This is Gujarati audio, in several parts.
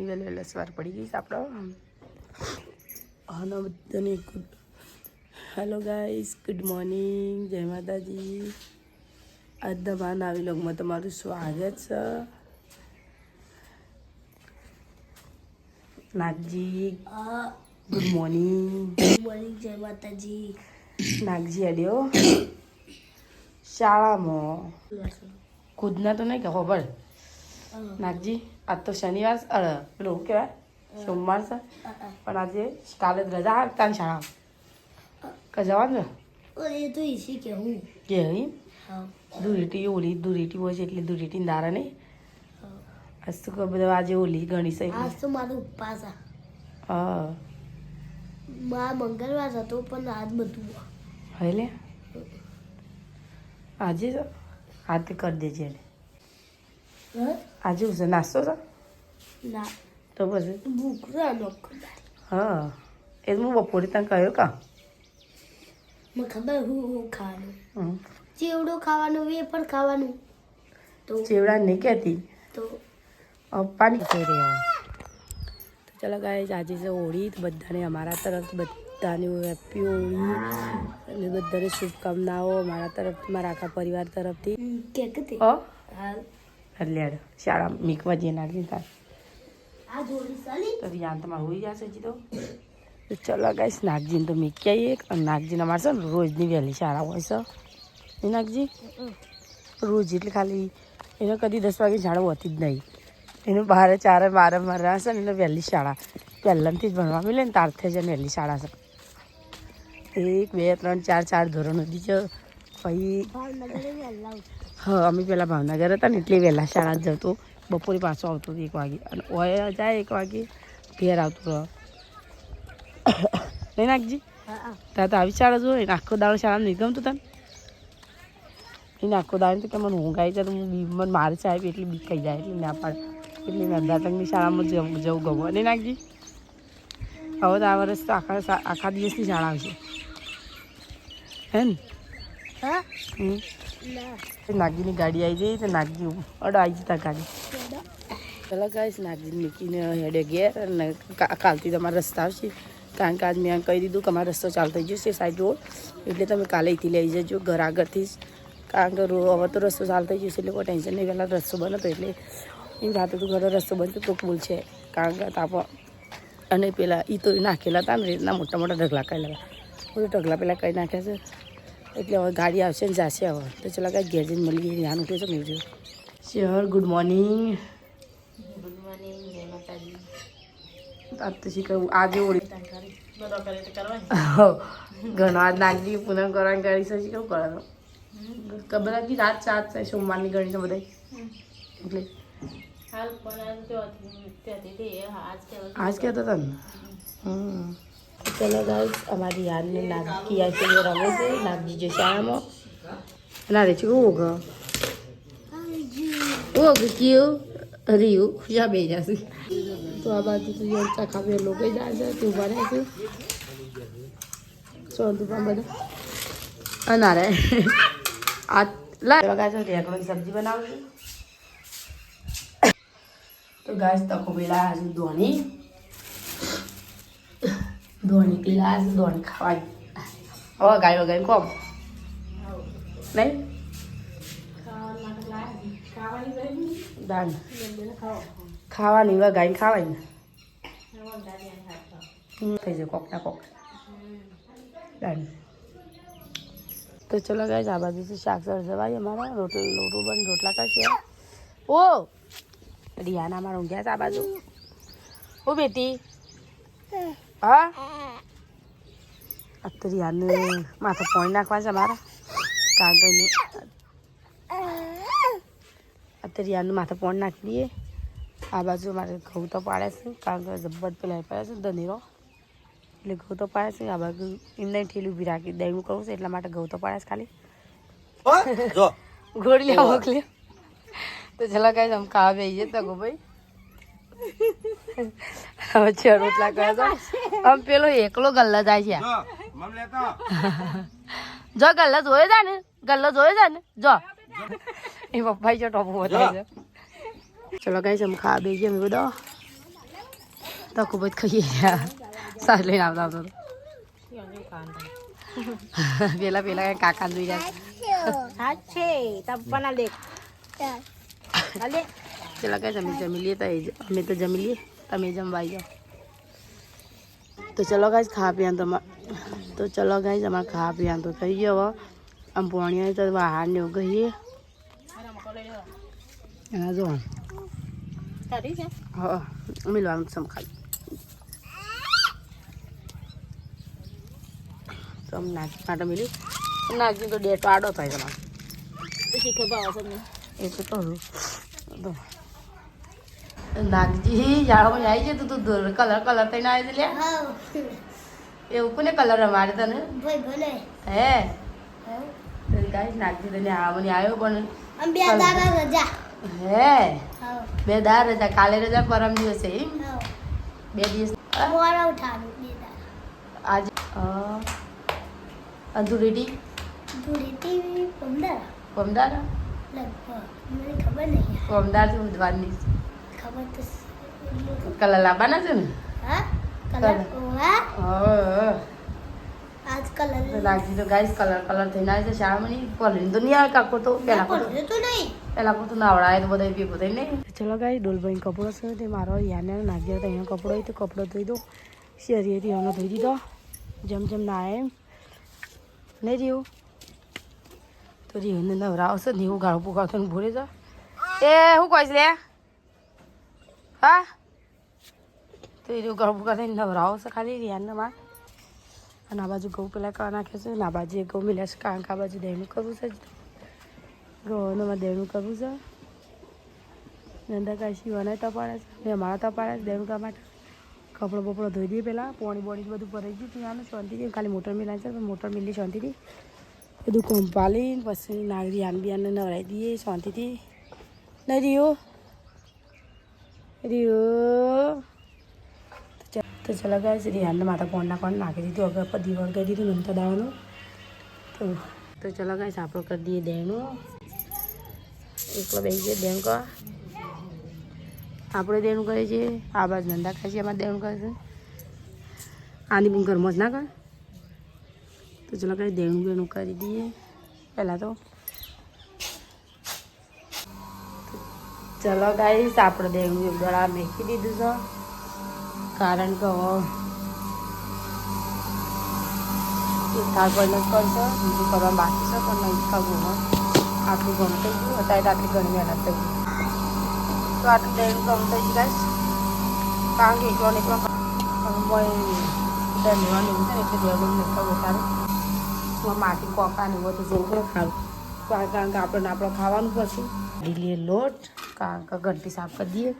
વહેલા સવાર પડી ગઈ છે આપણો અને બધાને હેલો ગાઈસ, ગુડ મોર્નિંગ, જય માતાજી. આજના માન આવી લોગમાં તમારું સ્વાગત છે. Nagji good morning. Good morning, જય માતાજી. નાગજી અડ્યો શાળામાં ખુદના તો નહીં કે ખબર નાગજી આજ તો શનિવાર પેલું કહેવાય સોમવાર છે પણ આજે કાલે જ રજા તારી શાળા કે જવાનું એ તો ઈસી કે હું કે દુરીટી ઓલી દુરીટી હોય છે એટલે દુરીટી દારા નહીં આજ તો બધા આજે ઓલી ગણી છે આજ તો મારો ઉપવાસ હા મંગળવાર હતો પણ આજ બધું એટલે આજે હાથે કરી દેજે એને આજે છે નાસ્તો છે ના તો પછી ભૂખ હા એ હું બપોરે તને કહ્યું કા મને ખબર હું ખાવાનું ચેવડો ખાવાનું વેફર ખાવાનું તો ચેવડા નહીં કહેતી તો પાણી થઈ રહ્યા તો ચાલો ગાઈસ આજે છે હોળી તો બધાને અમારા તરફથી બધાને હેપી હોળી અને બધાને શુભકામનાઓ અમારા તરફથી મારા આખા પરિવાર તરફથી કે તે હા હાલ એટલે શાળા મીકવા જઈએ નાખી તાર આ જોડી સાલી તો યાન તમારે હોઈ જશે જી તો ચલો ગાઈસ નાગજીને તો મીકી આવીએ અને નાગજીને અમારે છે ને રોજની વહેલી શાળા હોય છે એ નાગજી રોજ એટલે ખાલી એને કદી 10 વાગે શાળા હોતી જ નહીં એનું બારે ચારે મારે રહેશે ને એટલે વહેલી શાળા પહેલાંથી જ ભણવા મળે ને તારથી જ વહેલી શાળા છે 1 2 3 4 4 ધોરણ સુધી છે પછી હા અમે પહેલાં ભાવનગર હતા ને એટલે વહેલા શાળા જ જતો બપોરે પાછો આવતો 1 વાગે અને ઓય જાય 1 વાગે ઘેર આવતો રહો નહીં નાખજી ત્યાં તો આવી શાળા જોઈ ને આખો દાડો શાળામાં નહીં ગમતું તને એને આખો દાડો તો કે મને ઊંઘ આવી જાય તો હું મને મારે સાહેબ એટલી બીક થઈ જાય એટલે ના પાડે એટલે મેં અધાતંગની શાળામાં જવું ગમો નહીં નાખજી હવે તો આ વર્ષ તો આખા દિવસની શાળા આવશે હે ને નાગજીની ગાડી આવી જઈ તો નાગજી અડો આવી જતા ગાડી ચાલો ગાઈશ નાગજીને મૂકીને હેડે ઘેર અને કાલથી તમારા રસ્તા આવશે કારણ કે આજ મેં કહી દીધું કે અમારો રસ્તો ચાલુ થઈ જશે સાઈડ રોડ એટલે તમે કાલે અહીંથી લઈ જજો ઘર આગળથી જ કારણ કે હવે તો રસ્તો ચાલુ થઈ જશે એટલે કોઈ ટેન્શન નહીં પહેલાં રસ્તો બંધ હતો એટલે એમ રાતે તો ઘરે રસ્તો બંધ તો ભૂલ છે કારણ કે તાપ અને પેલા એ તો નાખેલા હતા ને રીતના મોટા મોટા ઢગલા કરેલા બધું ઢગલા પેલા કહી નાખ્યા છે એટલે હવે ગાડી આવશે ને જશે હવે તો ચલા કાંઈ ઘેર જઈને મળી ગઈ ધ્યાન ઉઠ્યો છે મેં જોયું સર ગુડ મોર્નિંગ જય માતાજી આજ તો શીખવું આજે ઓળી ઘણો આજ નાગજી પૂનમ કરવાની ગાડી છે કેવું કરવાનું ખબર હતી રાત 7 છે સોમવારની ગણી છે બધા એટલે આજ કહેતો હતા ને ચલો ગાઈસ અમારી યાદને નાગકી આશી રમે છે નાગજી જે શાળામાં ના રે છે ઓગ કયું રહ્યું યા બે જશે તો આ બાજુ તો ચાખા બે લોકો જાય છે તું ઉભા રહે છે સોંધું પણ બધા ના રે આ લાગા છો રેકવાની સબ્જી બનાવશું તો ગાઈસ તકો પેલા હજુ ધોની પેલા હજુ ધોની ખાવાની હવે ગાય વગાય કોમ નહીં દાન ખાવાની વગાઈને ખાવાની થઈ જાય કોક ના કોક દાન તો ચલો ગાઈસ આ બાજુથી શાક સર્જવાય અમારા રોટલું બંધ રોટલા કરશે ઓ રિયાના અમારા ઊંઘ્યા છે આ બાજુ ઓ બેટી હા આ તો રિયાને માથે પોણી નાખવા છે અમારા કારણ કે આ તો રિયાનું માથે પોણી નાખી દઈએ આ બાજુ અમારે ઘઉં તો પાડે છે કારણ કે જબ્બર પેલા પડે છે ધનેરો એટલે ઘઉં તો પાડે છે આ બાજુ એમને ઠેલી ઊભી રાખી દહીં કરવું છે એટલા માટે ઘઉં તો પાડે છે ખાલી ગોળી લેવા મોકલી તો ચલો કાંઈ આમ ખાવા બેસી જતા ગો ભાઈ હવે છે રોટલા કરે તો આમ પેલો એકલો ગલ્લા જાય છે જો ગલ્લા જોયો છે ને ગલ્લો જોયો છે ને જો એ પપ્પા જો ટોપો બતાવી છે ચલો ગાઈસ हम खा बेजे मेरे दो તો ખૂબ જ ખાઈએ સાર લઈને આવતા આવતો પેલા પેલા કાકા જોઈ રહ્યા ચલો કઈ અમે જમી લઈએ તો અમે તો જમી લઈએ તમે જમવા આવી જાઓ તો ચલો ગાઈસ ખા પીવાનું તમારે તો ચલો ગાઈસ અમારે ખા પીવાનું તો થઈ ગયો હવે આમ પોણીએ તો બહાર ને એવું કહીએ એના જો હા મિલવાનું સમ ખાલી તો નાખી માટે મિલી નાખી તો ડેટો આડો થાય તમારે એ તો કહું નાગજી જાળમાં આવી છે તું કલર કલર થઈને આવી લે એવું કોને કલર રમાડે તને હે ગાઈસ નાગજી તને આવવાની આવ્યો પણ હે 2 દાર રજા કાલે રજા પરમ દિવસે એમ 2 દિવસ આજે અંધુરેડી પમદાર પમદાર થી બુધવારની કલર લાવવાના છે ને નાગજી તો ગાઈસ કલર કલર થઈને આવે છે શાળામાં પલરી તો નહીં આવે કાકો તો પેલા તો નાવડાય તો બધા ભેગો થઈ નહીં ચલો ગાઈ ડોલભાઈ કપડો છે તે મારો યાને નાગ્યો તો અહીંયા કપડો હોય તો કપડો ધોઈ દો શેરીએથી એનો ધોઈ દીધો જેમ જેમ ના આવે એમ નહીં રહ્યું તો રીહને નવરાવશે ને એવું ગાળું પુગાવતો ને ભૂલે જા એ શું કહીશ લે હા તો એવું ગાળું પુગાવતો નવરાવશે ખાલી રિયાને માં અને આ બાજુ ઘઉં પેલા કરવા નાખે છે ને આ બાજુ ઘઉં મિલ્યા છે કારણ કે આ બાજુ દહીંનું કરવું છે ઘઉંમાં દહીંનું કરવું છે નંદા કાંઈ શિવાના તપાડે છે મેં અમારા તપાડે છે દહીંનું કરવા માટે કપડો બપડો ધોઈ દઈએ પહેલાં પોણી બોણી બધું ભરાઈ ગયું ત્યાંનું શાંતિથી ખાલી મોટર મિલાય છે મોટર મિલી શાંતિથી બધું કંપાલીને પછી નાગરી આનબિયાને નવરાવી દઈએ શાંતિથી નહીં રીયો તો ચલો ગાય રિયાને માથા કોણ નાખી દીધું અગર દીવાળ કરી દીધું નમતા દાવાનું તો ચલો ગાય આપણો કરી દઈએ દેણું એકલો બેસી જાય દેણ કા આપણે દેણું કરે છે આ બાજુ નંદા ખાય છે એમાં દેણું કરે છે આની પણ ઘરમાં જ ના કરે તો ચલો ગાય દેણું બેણું કરી દઈએ પહેલાં તો ચલો ગાય આપણે દેણું એક દડા મેકી દીધું છે કારણ કે એક થાળ પણ જ કરશો બીજું કરવા બાકી છે પણ નહીં ખાવું આટલું ઘણું થઈ ગયું અત્યારે આટલી ઘણી મહેનત થઈ ગઈ તો આટલું દેણું કમ થઈ ગયું કારણ કે એકલો લેવાનું એવું છે એટલે દેણું નહીં ખાવું સારું માટી કોકા ને બધું જેવું ખાવું કારણ કે આપણે ખાવાનું પછી ઢીલીએ લોટ કારણ કે ઘંટી સાફ કરી દઈએ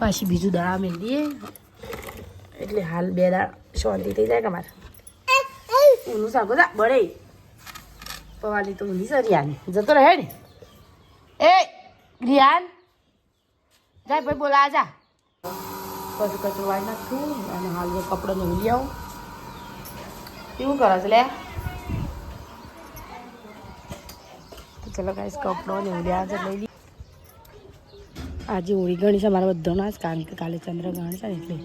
પાછી બીજું દડા મેળ દઈએ એટલે હાલ 2 દાળ શાંતિ થઈ જાય કે મારે ઊનું સાગો જા બળે પવાલી તો ઊની છે રિયાની જતો રહે ને એ રિયાન જાય ભાઈ બોલા જા પછી કચરો વાળી નાખું અને હાલ જે કપડો ને લઈ આવું કેવું કરે છે લે તો ચલો ગાઈસ કપડો ને ઉલ્યા છે લઈ લી આજે હોળી ગણી છે મારા બધાના જ કારણ કે કાલે ચંદ્રગ્રહણ છે ને એટલે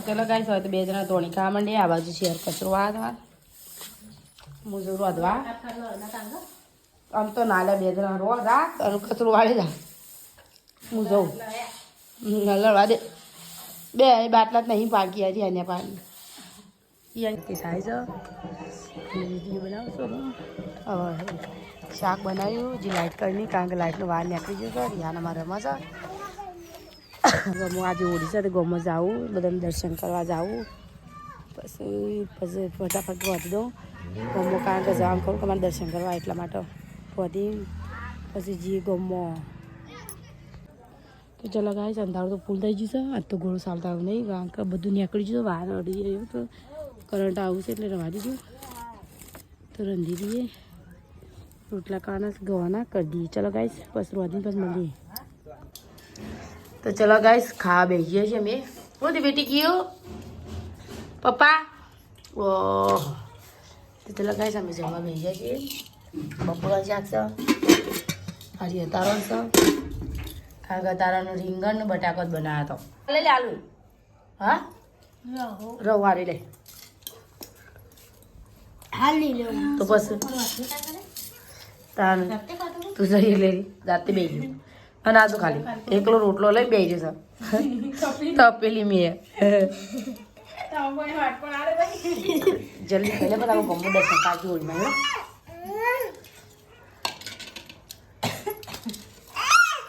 ચલો ગાઈસ હવે તો 2 જણા ધોણી ખાવા માંડીએ આ બાજુ શેર કચરો આ તમારે મુજુર વધવા આમ તો નાલે 2 જણા રોજ રાખ અને કચરો વાળી જા હું જઉં લડવા દે 2 બાટલા જ નહીં પાકી હજી એને પાણી એ થાય છે વિડીયો બનાવશો હવે શાક બનાવ્યું જે લાઇટ કરી કારણ કે લાઇટનો વાર નીકળી ગયો છે રિયાના મારા રમા છે હું આજે ઓડિશા તો ગમમાં જાઉં બધાને દર્શન કરવા જાઉં પછી ફટાફટ પહોંચી દઉં ગમમાં કારણ કે જવાનું ખરું કે મારે દર્શન કરવા એટલા માટે પહોંચી પછી જઈએ ગમમાં તો ચલો ગાઈસ અંધારું તો ફૂલ થઈ ગયું છે આજ તો ઘોડું ચાલતા આવું નહીં કારણ કે બધું નીકળી ગયું વાર અડી રહ્યું તો કરંટ આવું છે એટલે રવા દીધું તો રંધી દઈએ રોટલા ખાવાના ગવાના કરી દઈએ ચલો ગાઈસ પછી રોધીને પછી મળીએ તો ચલો ગાઈસ ખાવા બેસીએ છીએ અમે બોલતી બેટી કયો પપ્પા ઓહ તો ચલો ગાઈસ અમે જમવા બેસીએ છીએ બપોરા શાક છે હરી તારણ છે કારણ કે તારાનો રીંગણ બટાકો જ બનાવ્યો હતો લે આલુ હા રવારી લે હાલ નહીં લેવું તો પછી તાન તું જઈ લે જાતે બેસી ગયું અને આ તો ખાલી એકલો રોટલો લઈ બેસી જશે તપેલી મેં જલ્દી ખાઈ લે પણ આવું ગમો દર્શન કાઢી ઓળમાં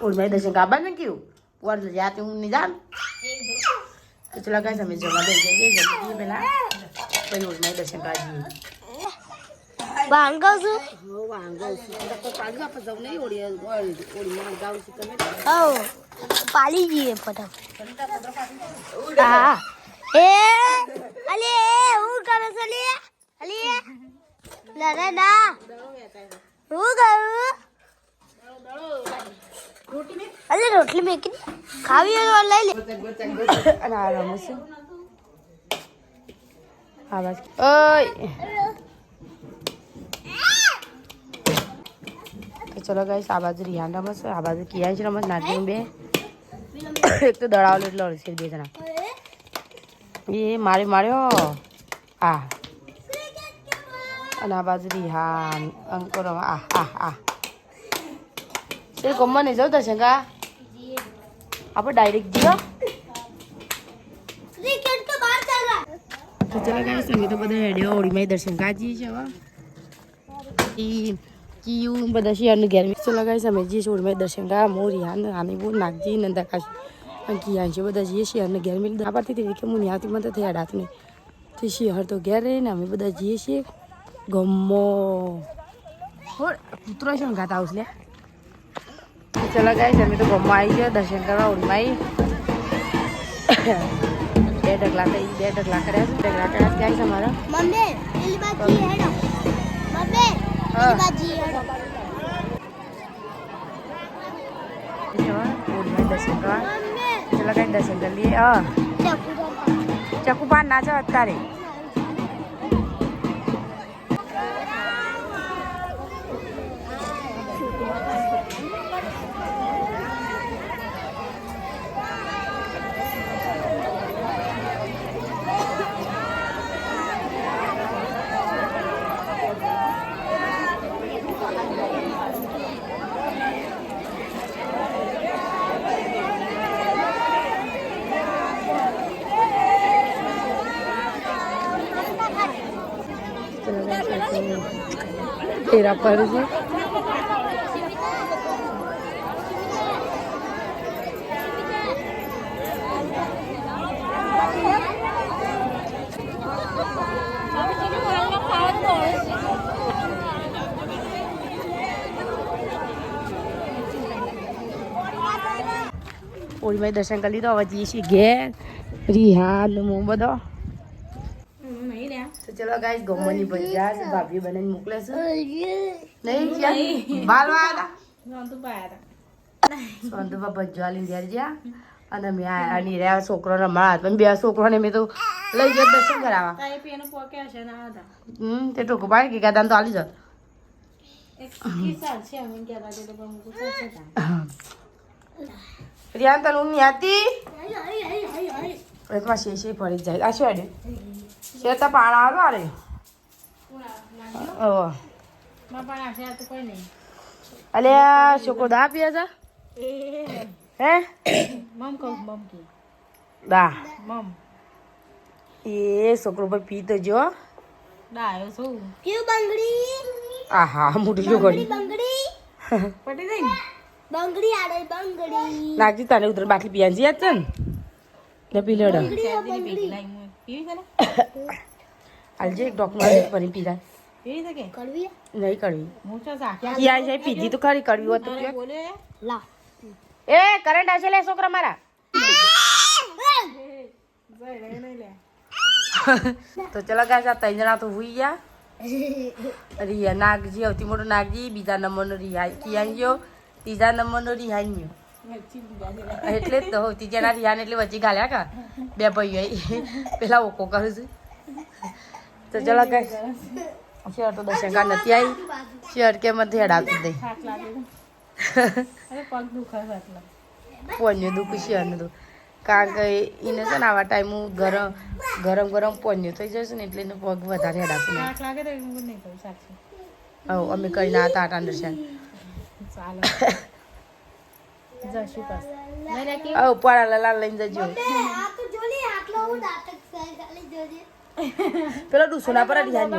ઓળમાં દર્શન કાબા ને કેવું વર જાતે હું નહીં જાન તો ચલા કાંઈ સમય જવા દઈ જઈએ જલ્દી પેલા પછી ઓળમાં દર્શન કાઢીએ વાંગો છું પાલી જઈએ ફટાફટ હા એ અલે હું કરે છે લે અલે ના ના હું કરું અલે રોટલી મેકી ખાવી હોય તો લઈ લે અને આ રમું છું હા બસ ઓય તો ચલો ગાઈસ આ બાજુ રિહાન રમત છે આ બાજુ કિયાન છે રમત નાગીન બે એક તો દડાવલો એટલે અડશે બે જણા એ માર્યો આ અને આ બાજુ રિહાન અંકો રમા આ તે ગમવા નહીં જાઉં દર્શન કા આપણે ડાયરેક્ટ જીઓ તો ચલો ગાઈસ અમે તો બધા હેડ્યો ઓળીમાં દર્શન કાજી છે હવે કિયું બધા શિયાળનું ઘેર મિક્સર લગાવી અમે જઈએ છીએ ઓળમાં દર્શન કા મોરી આની બહુ નાખજી નંદા કાશી અને કિયાન છે બધા જઈએ શિયાળને ઘેર મિલ આ પાડતી હતી કે હું ત્યાંથી મને થઈ હેડાતું નહીં તે શિયાળ તો ઘેર રહીને અમે બધા જઈએ છીએ ગમો પુત્રો છે ને ગાતા આવશે ચલો ગાઈસ અમે તો ગમો આવી ગયા દર્શન કરવા ઓળમાં બે ઢગલા કર્યા ક્યાં છે અમારા મમ્મી પેલી બાજી હેડો મમ્મી પેલી બાજી હેડો દર્શન કરવા મમ્મી ચલો કઈ દર્શન કરી લઈએ ચકુ પાન ના છે અત્યારે તેરા પર છે ઓળીમાં દર્શન કરી લીધો હવે જઈએ છીએ ઘેર રિહાન હું બધો તો ચલો ગાઈસ ગમવાની ભજીયા છે ભાભી બનાવીને મોકલે છે નહીં બાલવા હતા સોંતુબા ભજવા લઈને ઘેર ગયા અને મેં આની રહ્યા છોકરો રમાડા પણ બે છોકરોને મેં તો લઈ ગયા દર્શન કરાવવા તે ટોકો પાડી કે ગાતા તો આલી જાત રિયાન તને ઊંઘ હતી એકમાં શેષી ફરી જાય આ શું શેતા પાણા આવ્યો અરે અલે છોકરો દા પીએ છે હે દા એ છોકરો ભાઈ પી તો જો કેવું બંગડી આહા મોટી છોકરી બંગડી બંગડી આડે બંગડી નાખી તને ઉતર બાટલી પીવાની યાદ છે ને લે પી લેડો હાલજે એક ડોક્ટર ફરી પીધા કડવી નહીં કડવી કિયા છે પીધી તો ખરી કડવી હોત તો લા એ કરંટ હશે લે છોકરા મારા તો ચલો ગાઈસ આ ત્રણ જણા તો હુઈ ગયા રિયા નાગજી સૌથી મોટો નાગજી બીજા નંબરનો રિયા કિયાન ગયો ત્રીજા નંબરનો રિહાન ગયો એટલે જ તો ત્રીજાના રિહાન એટલે વચ્ચે ગાલ્યા કા બે ભાઈઓ પેલા ઓકો કરું છું તો ચલો ગાઈસ શેર તો દર્શન કા નથી આવી શેર કે મત હેડાતું દઈ પોન્યું દુઃખ શિયાળનું હતું કારણ કે એને છે ને આવા ટાઈમ હું ગરમ ગરમ પોન્યું થઈ જશે ને એટલે એનો પગ વધારે હેડાતું નહીં. હા અમે કરીને હતા અંડરસ્ટેન્ડ. હા પાડા લાલ લઈને જજો. આ તો જોલી આટલો હું નાટક છે ખાલી જોજે. પેલો ડુસોના પર ધ્યાન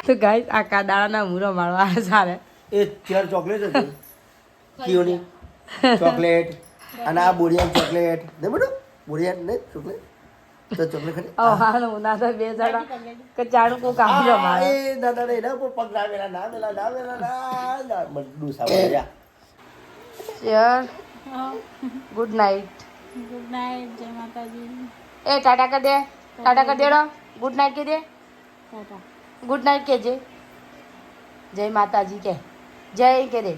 તો ગાઈસ આખા દાડાના મૂરો મારવા સારે એ ચાર ચોકલેટ હતી કીઓની ચોકલેટ અને આ બોરિયાન ચોકલેટ ને બધું બોરિયાન ને ચોકલેટ તો ચોકલેટ ખાલી હાલો ના તો બે જણા કે ચાણું કો કામ મારે એ દાદા ને એના પર પગ ના વેલા ના બધું સાંભળ્યા યાર ગુડ નાઇટ. ગુડ નાઇટ, જય માતાજી. એ ટાટા કર દે, ટાટા કર દેડો. ગુડ નાઇટ કે દે, ટાટા. ગુડ નાઇટ કે જે જય માતાજી કે જય કે દે.